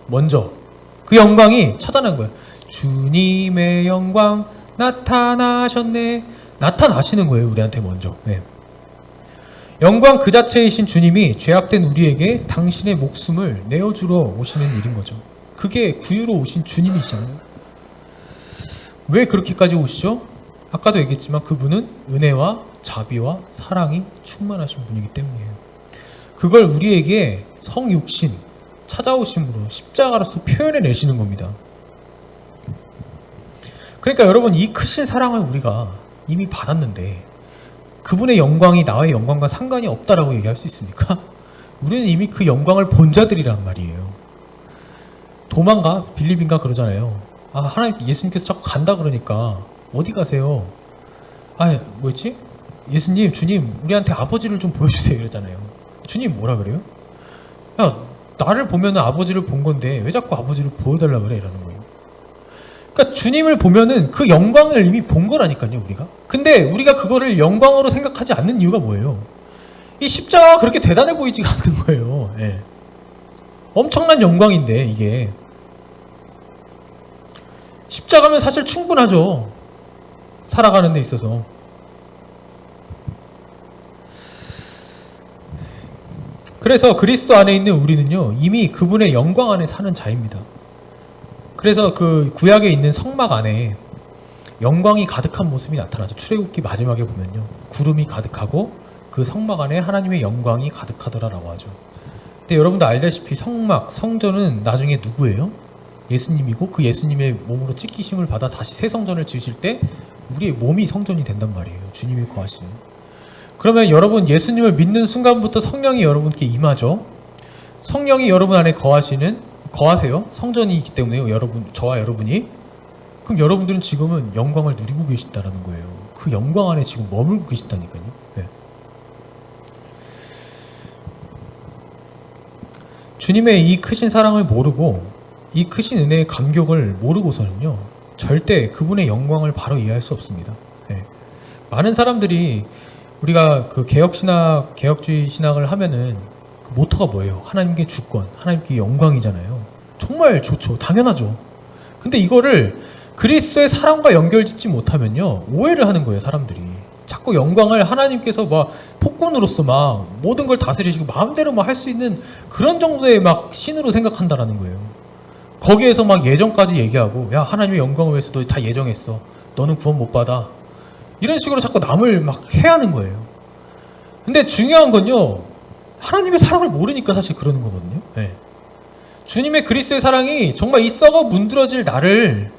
먼저 그 영광이 찾아난 거예요. 주님의 영광 나타나셨네. 나타나시는 거예요, 우리한테 먼저. 네. 영광 그 자체이신 주님이 죄악된 우리에게 당신의 목숨을 내어주러 오시는 일인 거죠. 그게 구유로 오신 주님이시잖아요. 왜 그렇게까지 오시죠? 아까도 얘기했지만 그분은 은혜와 자비와 사랑이 충만하신 분이기 때문이에요. 그걸 우리에게 성육신, 찾아오심으로 십자가로서 표현해 내시는 겁니다. 그러니까 여러분, 이 크신 사랑을 우리가 이미 받았는데 그분의 영광이 나의 영광과 상관이 없다라고 얘기할 수 있습니까? 우리는 이미 그 영광을 본 자들이란 말이에요. 도망가? 빌립인가 그러잖아요. 아, 하나님, 예수님께서 자꾸 간다 그러니까 어디 가세요? 아, 뭐였지? 예수님, 주님, 우리한테 아버지를 좀 보여주세요 이러잖아요. 주님 뭐라 그래요? 야, 나를 보면은 아버지를 본 건데 왜 자꾸 아버지를 보여달라 그래? 이러는 거예요. 그러니까 주님을 보면은 그 영광을 이미 본 거라니까요, 우리가. 근데 우리가 그거를 영광으로 생각하지 않는 이유가 뭐예요? 이 십자가가 그렇게 대단해 보이지가 않는 거예요. 예. 엄청난 영광인데 이게 십자가면 사실 충분하죠. 살아가는 데 있어서. 그래서 그리스도 안에 있는 우리는요, 이미 그분의 영광 안에 사는 자입니다. 그래서 그 구약에 있는 성막 안에 영광이 가득한 모습이 나타나죠. 출애굽기 마지막에 보면요, 구름이 가득하고 그 성막 안에 하나님의 영광이 가득하더라라고 하죠. 근데 여러분도 알다시피 성막, 성전은 나중에 누구예요? 예수님이고, 그 예수님의 몸으로 찢기심을 받아 다시 새 성전을 지으실 때 우리의 몸이 성전이 된단 말이에요. 주님이 거하시는. 그러면 여러분, 예수님을 믿는 순간부터 성령이 여러분께 임하죠. 성령이 여러분 안에 거하세요. 성전이기 때문에요. 여러분, 저와 여러분이. 그럼 여러분들은 지금은 영광을 누리고 계신다라는 거예요. 그 영광 안에 지금 머물고 계신다니까요. 네. 주님의 이 크신 사랑을 모르고, 이 크신 은혜의 감격을 모르고서는요, 절대 그분의 영광을 바로 이해할 수 없습니다. 네. 많은 사람들이 우리가 그 개혁주의 신학을 하면은 그 모토가 뭐예요? 하나님께 주권, 하나님께 영광이잖아요. 정말 좋죠. 당연하죠. 근데 이거를 그리스도의 사랑과 연결짓지 못하면요, 오해를 하는 거예요, 사람들이. 자꾸 영광을 하나님께서 막 폭군으로서 막 모든 걸 다스리시고 마음대로 막 할 수 있는 그런 정도의 막 신으로 생각한다라는 거예요. 거기에서 막 예정까지 얘기하고, 야, 하나님의 영광을 위해서 너 다 예정했어. 너는 구원 못 받아. 이런 식으로 자꾸 남을 막 해하는 거예요. 근데 중요한 건요, 하나님의 사랑을 모르니까 사실 그러는 거거든요. 네. 주님의 그리스도의 사랑이 정말 이 썩어 문드러질 나를,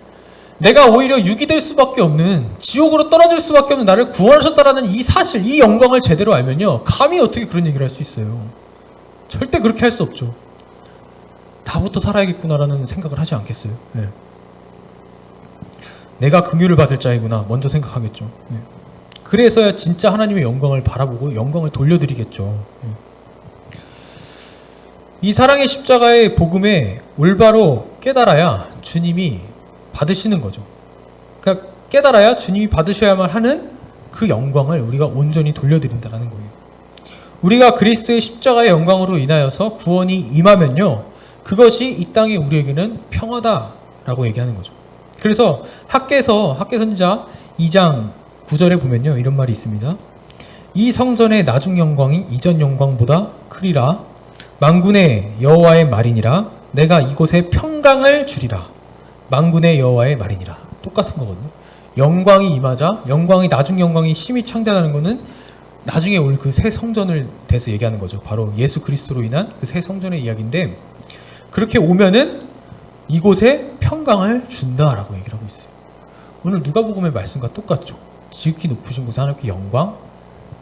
내가 오히려 육이 될 수밖에 없는, 지옥으로 떨어질 수밖에 없는 나를 구원하셨다라는 이 사실, 이 영광을 제대로 알면요, 감히 어떻게 그런 얘기를 할 수 있어요? 절대 그렇게 할 수 없죠. 다부터 살아야겠구나라는 생각을 하지 않겠어요? 네. 내가 긍휼을 받을 자이구나 먼저 생각하겠죠. 네. 그래서야 진짜 하나님의 영광을 바라보고 영광을 돌려드리겠죠. 네. 이 사랑의 십자가의 복음에 올바로 깨달아야 주님이 받으시는 거죠. 그러니까 깨달아야 주님이 받으셔야만 하는 그 영광을 우리가 온전히 돌려드린다는 거예요. 우리가 그리스도의 십자가의 영광으로 인하여서 구원이 임하면요, 그것이 이 땅에 우리에게는 평화다라고 얘기하는 거죠. 그래서 학개 선지자 2장 9절에 보면요, 이런 말이 있습니다. 이 성전의 나중 영광이 이전 영광보다 크리라. 만군의 여호와의 말이니라. 내가 이곳에 평강을 주리라. 만군의 여호와의 말이니라. 똑같은 거거든요. 영광이 임하자, 영광이, 나중 영광이 심히 창대하다는 거는 나중에 올 그 새 성전을 대해서 얘기하는 거죠. 바로 예수 그리스도로 인한 그 새 성전의 이야기인데, 그렇게 오면은 이곳에 평강을 준다라고 얘기를 하고 있어요. 오늘 누가복음의 말씀과 똑같죠. 지극히 높으신 곳에 하나님께 영광,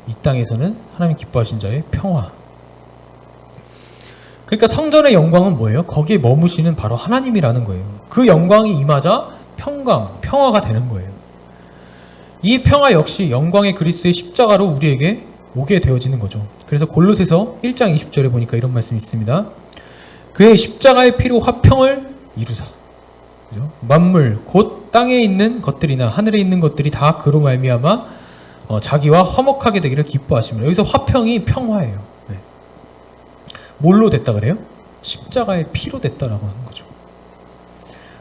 이 땅에서는 하나님 기뻐하신 자의 평화. 그러니까 성전의 영광은 뭐예요? 거기에 머무시는 바로 하나님이라는 거예요. 그 영광이 임하자 평강, 평화가 되는 거예요. 이 평화 역시 영광의 그리스도의 십자가로 우리에게 오게 되어지는 거죠. 그래서 골로새서 1장 20절에 보니까 이런 말씀이 있습니다. 그의 십자가의 피로 화평을 이루사. 그죠? 만물 곧 땅에 있는 것들이나 하늘에 있는 것들이 다 그로 말미암아 자기와 화목하게 되기를 기뻐하십니다. 여기서 화평이 평화예요. 네. 뭘로 됐다 그래요? 십자가의 피로 됐다라고 하는 거죠.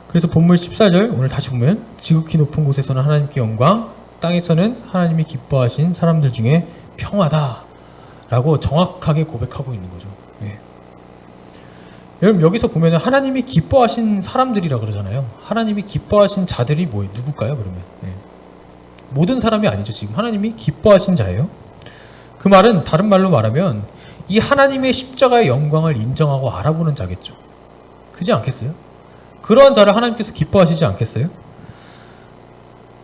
그래서 본문 14절 오늘 다시 보면 지극히 높은 곳에서는 하나님께 영광, 땅에서는 하나님이 기뻐하신 사람들 중에 평화다라고 정확하게 고백하고 있는 거죠. 예. 여러분 여기서 보면 하나님이 기뻐하신 사람들이라 그러잖아요. 하나님이 기뻐하신 자들이 뭐예요? 누굴까요? 그러면 예. 모든 사람이 아니죠. 지금 하나님이 기뻐하신 자예요. 그 말은 다른 말로 말하면 이 하나님의 십자가의 영광을 인정하고 알아보는 자겠죠. 그지 않겠어요? 그러한 자를 하나님께서 기뻐하시지 않겠어요?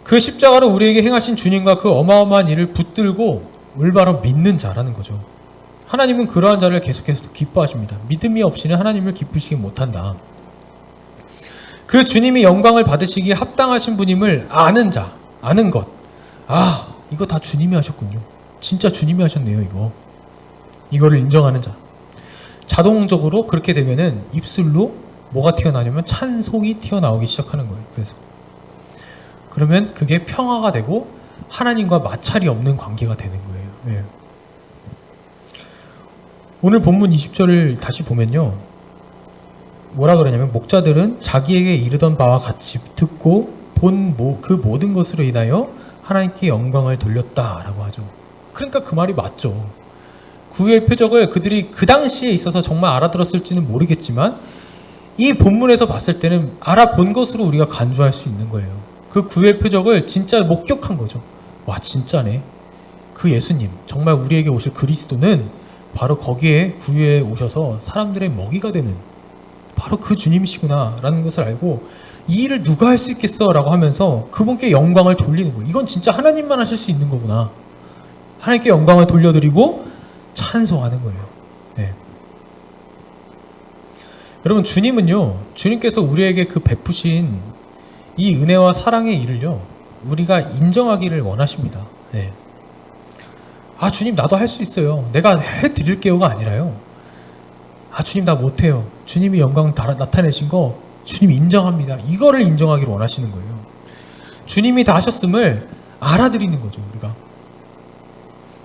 그 십자가를 우리에게 행하신 주님과 그 어마어마한 일을 붙들고 올바로 믿는 자라는 거죠. 하나님은 그러한 자를 계속해서 기뻐하십니다. 믿음이 없이는 하나님을 기쁘시게 못한다. 그 주님이 영광을 받으시기에 합당하신 분임을 아는 자, 아는 것. 아, 이거 다 주님이 하셨군요. 진짜 주님이 하셨네요, 이거. 이거를 인정하는 자. 자동적으로 그렇게 되면은 입술로 뭐가 튀어나오냐면 찬송이 튀어나오기 시작하는 거예요. 그래서 그러면 그게 평화가 되고 하나님과 마찰이 없는 관계가 되는 거예요. 예. 오늘 본문 20절을 다시 보면요. 뭐라 그러냐면 목자들은 자기에게 이르던 바와 같이 듣고 본 그 모든 것으로 인하여 하나님께 영광을 돌렸다라고 하죠. 그러니까 그 말이 맞죠. 구유의 표적을 그들이 그 당시에 있어서 정말 알아들었을지는 모르겠지만 이 본문에서 봤을 때는 알아본 것으로 우리가 간주할 수 있는 거예요. 그 구유의 표적을 진짜 목격한 거죠. 와, 진짜네. 그 예수님, 정말 우리에게 오실 그리스도는 바로 거기에 구유에 오셔서 사람들의 먹이가 되는 바로 그 주님이시구나 라는 것을 알고 이 일을 누가 할 수 있겠어 라고 하면서 그분께 영광을 돌리는 거예요. 이건 진짜 하나님만 하실 수 있는 거구나. 하나님께 영광을 돌려드리고 찬송하는 거예요. 네. 여러분 주님은요, 주님께서 우리에게 그 베푸신 이 은혜와 사랑의 일을요, 우리가 인정하기를 원하십니다. 네. 아, 주님 나도 할 수 있어요. 내가 해드릴게요가 아니라요. 아, 주님 나 못해요. 주님이 영광 나타내신 거 주님 인정합니다. 이거를 인정하기를 원하시는 거예요. 주님이 다 하셨음을 알아들이는 거죠. 우리가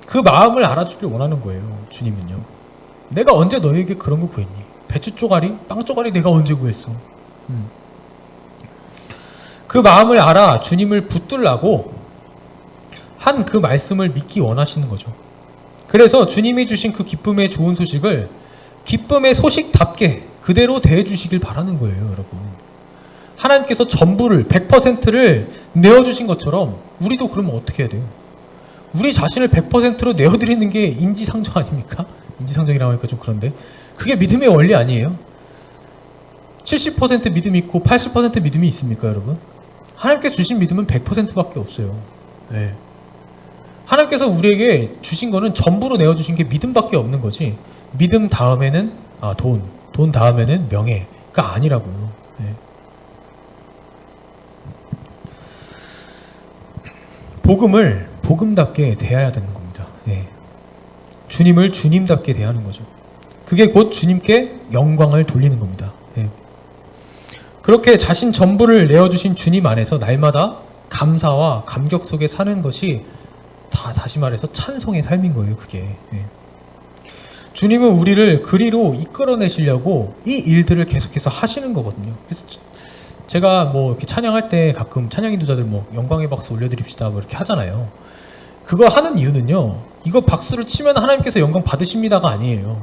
그 마음을 알아주길 원하는 거예요. 주님은요. 내가 언제 너에게 그런 거 구했니? 배추 쪼가리? 빵 쪼가리 내가 언제 구했어? 그 마음을 알아 주님을 붙들라고 한 그 말씀을 믿기 원하시는 거죠. 그래서 주님이 주신 그 기쁨의 좋은 소식을 기쁨의 소식답게 그대로 대해주시길 바라는 거예요, 여러분. 하나님께서 전부를 100%를 내어주신 것처럼 우리도 그러면 어떻게 해야 돼요? 우리 자신을 100%로 내어드리는 게 인지상정 아닙니까? 인지상정이라고 하니까 좀 그런데 그게 믿음의 원리 아니에요? 70% 믿음이 있고 80% 믿음이 있습니까, 여러분? 하나님께서 주신 믿음은 100%밖에 없어요. 네. 하나님께서 우리에게 주신 거는 전부로 내어주신 게 믿음밖에 없는 거지, 믿음 다음에는 돈 다음에는 명예가 아니라고요. 네. 복음을 복음답게 대해야 되는 겁니다. 네. 주님을 주님답게 대하는 거죠. 그게 곧 주님께 영광을 돌리는 겁니다. 네. 그렇게 자신 전부를 내어주신 주님 안에서 날마다 감사와 감격 속에 사는 것이 다시 말해서 찬송의 삶인 거예요. 그게. 네. 주님은 우리를 그리로 이끌어내시려고 이 일들을 계속해서 하시는 거거든요. 그래서 제가 뭐 이렇게 찬양할 때 가끔 찬양 인도자들 뭐 영광의 박수 올려드립시다 뭐 이렇게 하잖아요. 그거 하는 이유는요, 이거 박수를 치면 하나님께서 영광 받으십니다가 아니에요.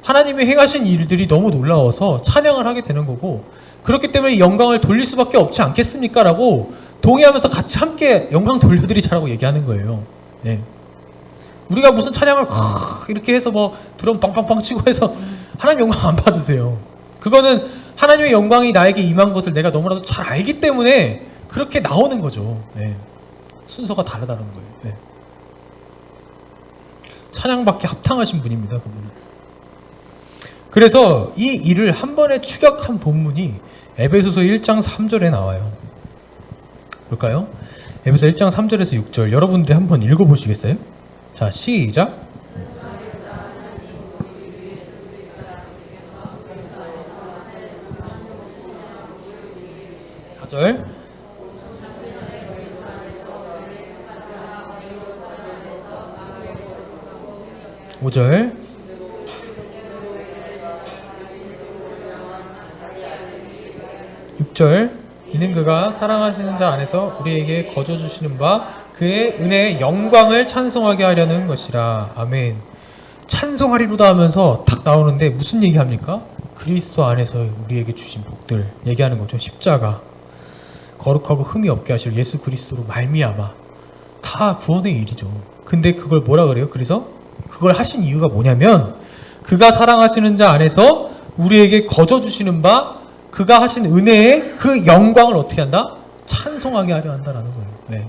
하나님이 행하신 일들이 너무 놀라워서 찬양을 하게 되는 거고, 그렇기 때문에 영광을 돌릴 수밖에 없지 않겠습니까? 라고 동의하면서 같이 함께 영광 돌려드리자라고 얘기하는 거예요. 네. 우리가 무슨 찬양을 이렇게 해서 뭐 드럼 빵빵빵 치고 해서 하나님 영광 안 받으세요. 그거는 하나님의 영광이 나에게 임한 것을 내가 너무나도 잘 알기 때문에 그렇게 나오는 거죠. 네. 순서가 다르다는 거예요. 네. 찬양받기 합당하신 분입니다, 그분은. 그래서 이 일을 한 번에 추격한 본문이 에베소서 1장 3절에 나와요. 볼까요? 에베소 1장 3절에서 6절 여러분들이 한번 읽어보시겠어요? 자, 시작. 4절. (5절) 6절 이는 그가 사랑하시는 자 안에서 우리에게 거저 주시는 바 그의 은혜의 영광을 찬송하게 하려는 것이라. 아멘. 찬송하리로다 하면서 딱 나오는데 무슨 얘기합니까? 그리스도 안에서 우리에게 주신 복들 얘기하는 거죠. 십자가, 거룩하고 흠이 없게 하실 예수 그리스도로 말미암아 다 구원의 일이죠. 근데 그걸 뭐라 그래요? 그래서 그걸 하신 이유가 뭐냐면 그가 사랑하시는 자 안에서 우리에게 거저 주시는 바 그가 하신 은혜의 그 영광을 어떻게 한다? 찬송하게 하려 한다라는 거예요. 네.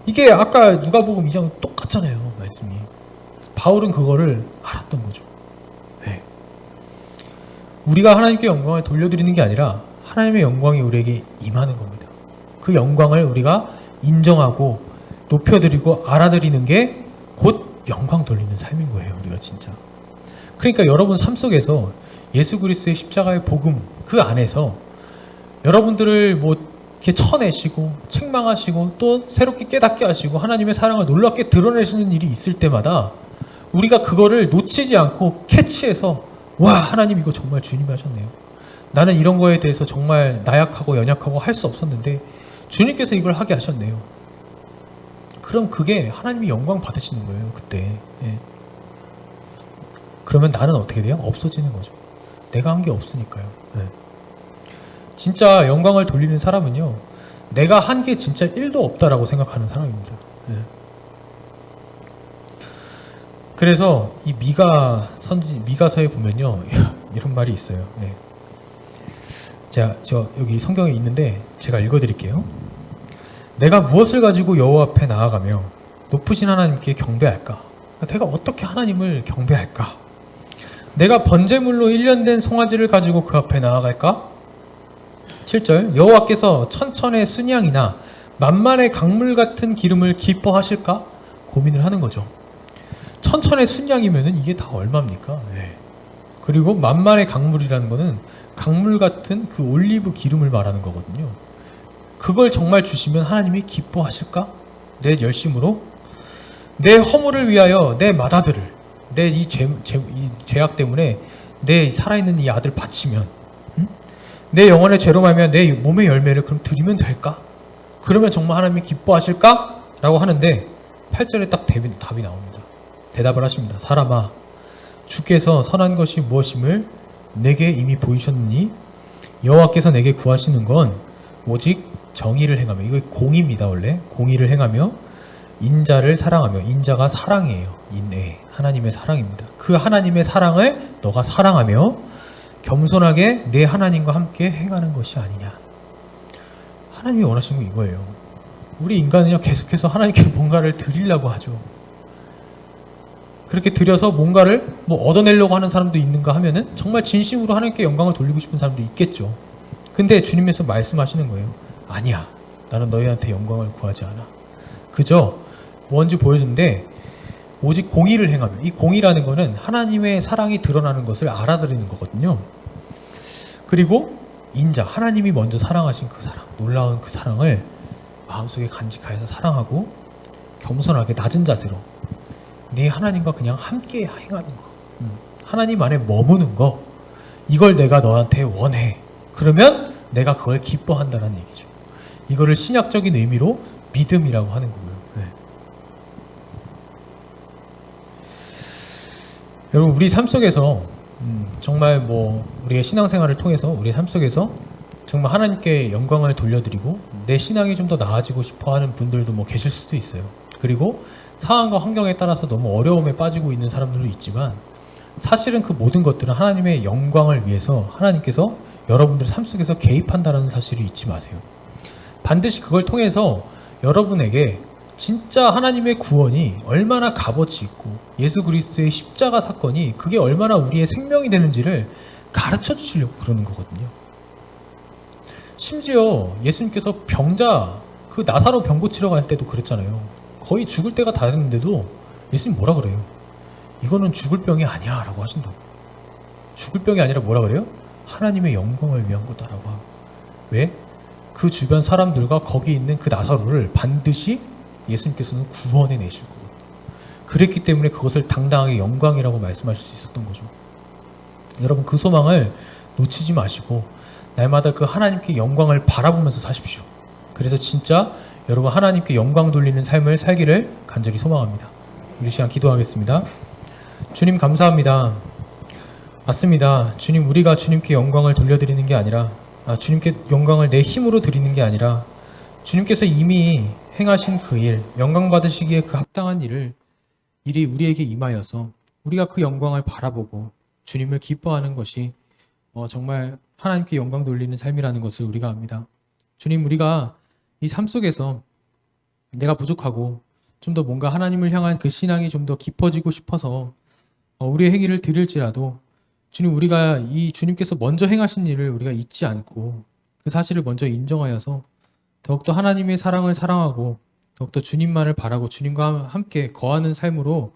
이게 아까 누가복음 2장 똑같잖아요. 말씀이. 바울은 그거를 알았던 거죠. 네. 우리가 하나님께 영광을 돌려드리는 게 아니라 하나님의 영광이 우리에게 임하는 겁니다. 그 영광을 우리가 인정하고 높여드리고 알아드리는 게 곧 영광 돌리는 삶인 거예요. 우리가 진짜. 그러니까 여러분 삶 속에서 예수 그리스도의 십자가의 복음 그 안에서 여러분들을 뭐 이렇게 쳐내시고 책망하시고 또 새롭게 깨닫게 하시고 하나님의 사랑을 놀랍게 드러내시는 일이 있을 때마다 우리가 그거를 놓치지 않고 캐치해서 와, 하나님 이거 정말 주님이 하셨네요. 나는 이런 거에 대해서 정말 나약하고 연약하고 할 수 없었는데 주님께서 이걸 하게 하셨네요. 그럼 그게 하나님이 영광 받으시는 거예요. 그때. 예. 그러면 나는 어떻게 돼요? 없어지는 거죠. 내가 한 게 없으니까요. 예. 진짜 영광을 돌리는 사람은요, 내가 한 게 진짜 1도 없다라고 생각하는 사람입니다. 예. 그래서 이 미가서에 보면요, 이런 말이 있어요. 예. 저 여기 성경에 있는데 제가 읽어드릴게요. 내가 무엇을 가지고 여호와 앞에 나아가며 높으신 하나님께 경배할까? 내가 어떻게 하나님을 경배할까? 내가 번제물로 1년 된 송아지를 가지고 그 앞에 나아갈까? 7절 여호와께서 천천의 순양이나 만만의 강물 같은 기름을 기뻐하실까? 고민을 하는 거죠. 천천의 순양이면은 이게 다 얼마입니까? 네. 그리고 만만의 강물이라는 거는 강물 같은 그 올리브 기름을 말하는 거거든요. 그걸 정말 주시면 하나님이 기뻐하실까? 내 열심으로? 내 허물을 위하여 내 맏아들을, 내 이 죄악 때문에 내 살아있는 이 아들 바치면, 응? 내 영혼의 죄로 말면 내 몸의 열매를 그럼 드리면 될까? 그러면 정말 하나님이 기뻐하실까? 라고 하는데 8절에 딱 답이 나옵니다. 대답을 하십니다. 사람아, 주께서 선한 것이 무엇임을 내게 이미 보이셨느니 여호와께서 내게 구하시는 건 오직 정의를 행하며, 이거 공의입니다. 원래 공의를 행하며 인자를 사랑하며, 인자가 사랑이에요. 인애, 하나님의 사랑입니다. 그 하나님의 사랑을 너가 사랑하며 겸손하게 내 하나님과 함께 행하는 것이 아니냐. 하나님이 원하시는 거 이거예요. 우리 인간은요, 계속해서 하나님께 뭔가를 드리려고 하죠. 그렇게 드려서 뭔가를 뭐 얻어내려고 하는 사람도 있는가 하면은 정말 진심으로 하나님께 영광을 돌리고 싶은 사람도 있겠죠. 근데 주님께서 말씀하시는 거예요. 아니야, 나는 너희한테 영광을 구하지 않아. 그저 뭔지 보여주는데 오직 공의를 행하며, 이 공의라는 거는 하나님의 사랑이 드러나는 것을 알아들이는 거거든요. 그리고 인자, 하나님이 먼저 사랑하신 그 사랑, 놀라운 그 사랑을 마음속에 간직하여서 사랑하고 겸손하게 낮은 자세로 내 하나님과 그냥 함께 행하는 거, 하나님 안에 머무는 거, 이걸 내가 너한테 원해. 그러면 내가 그걸 기뻐한다는 얘기죠. 이거를 신약적인 의미로 믿음이라고 하는 거고요. 네. 여러분, 우리 삶 속에서 정말 뭐 우리의 신앙생활을 통해서 우리 삶 속에서 정말 하나님께 영광을 돌려드리고 내 신앙이 좀 더 나아지고 싶어하는 분들도 뭐 계실 수도 있어요. 그리고 상황과 환경에 따라서 너무 어려움에 빠지고 있는 사람들도 있지만, 사실은 그 모든 것들은 하나님의 영광을 위해서 하나님께서 여러분들 삶 속에서 개입한다는 사실을 잊지 마세요. 반드시 그걸 통해서 여러분에게 진짜 하나님의 구원이 얼마나 값어치 있고 예수 그리스도의 십자가 사건이 그게 얼마나 우리의 생명이 되는지를 가르쳐 주시려고 그러는 거거든요. 심지어 예수님께서 병자, 그 나사로 병 고치러 갈 때도 그랬잖아요. 거의 죽을 때가 다 됐는데도 예수님 뭐라 그래요? 이거는 죽을 병이 아니야 라고 하신다고. 죽을 병이 아니라 뭐라 그래요? 하나님의 영광을 위한 거다라고 하고. 왜? 그 주변 사람들과 거기 있는 그 나사로를 반드시 예수님께서는 구원해 내실 거거든요. 그랬기 때문에 그것을 당당하게 영광이라고 말씀하실 수 있었던 거죠. 여러분, 그 소망을 놓치지 마시고 날마다 그 하나님께 영광을 바라보면서 사십시오. 그래서 진짜 여러분 하나님께 영광 돌리는 삶을 살기를 간절히 소망합니다. 우리 시간 기도하겠습니다. 주님 감사합니다. 맞습니다. 주님, 우리가 주님께 영광을 돌려드리는 게 아니라 주님께 영광을 내 힘으로 드리는 게 아니라 주님께서 이미 행하신 그 일, 영광 받으시기에 그 합당한 일이 우리에게 임하여서 우리가 그 영광을 바라보고 주님을 기뻐하는 것이 정말 하나님께 영광 돌리는 삶이라는 것을 우리가 압니다. 주님, 우리가 이 삶 속에서 내가 부족하고 좀 더 뭔가 하나님을 향한 그 신앙이 좀 더 깊어지고 싶어서 우리의 행위를 드릴지라도 주님, 우리가 이 주님께서 먼저 행하신 일을 우리가 잊지 않고 그 사실을 먼저 인정하여서 더욱더 하나님의 사랑을 사랑하고 더욱더 주님만을 바라고 주님과 함께 거하는 삶으로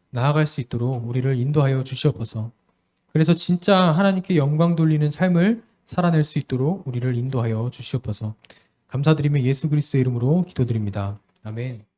나아갈 수 있도록 우리를 인도하여 주시옵소서. 그래서 진짜 하나님께 영광 돌리는 삶을 살아낼 수 있도록 우리를 인도하여 주시옵소서. 감사드리며 예수 그리스도의 이름으로 기도드립니다. 아멘.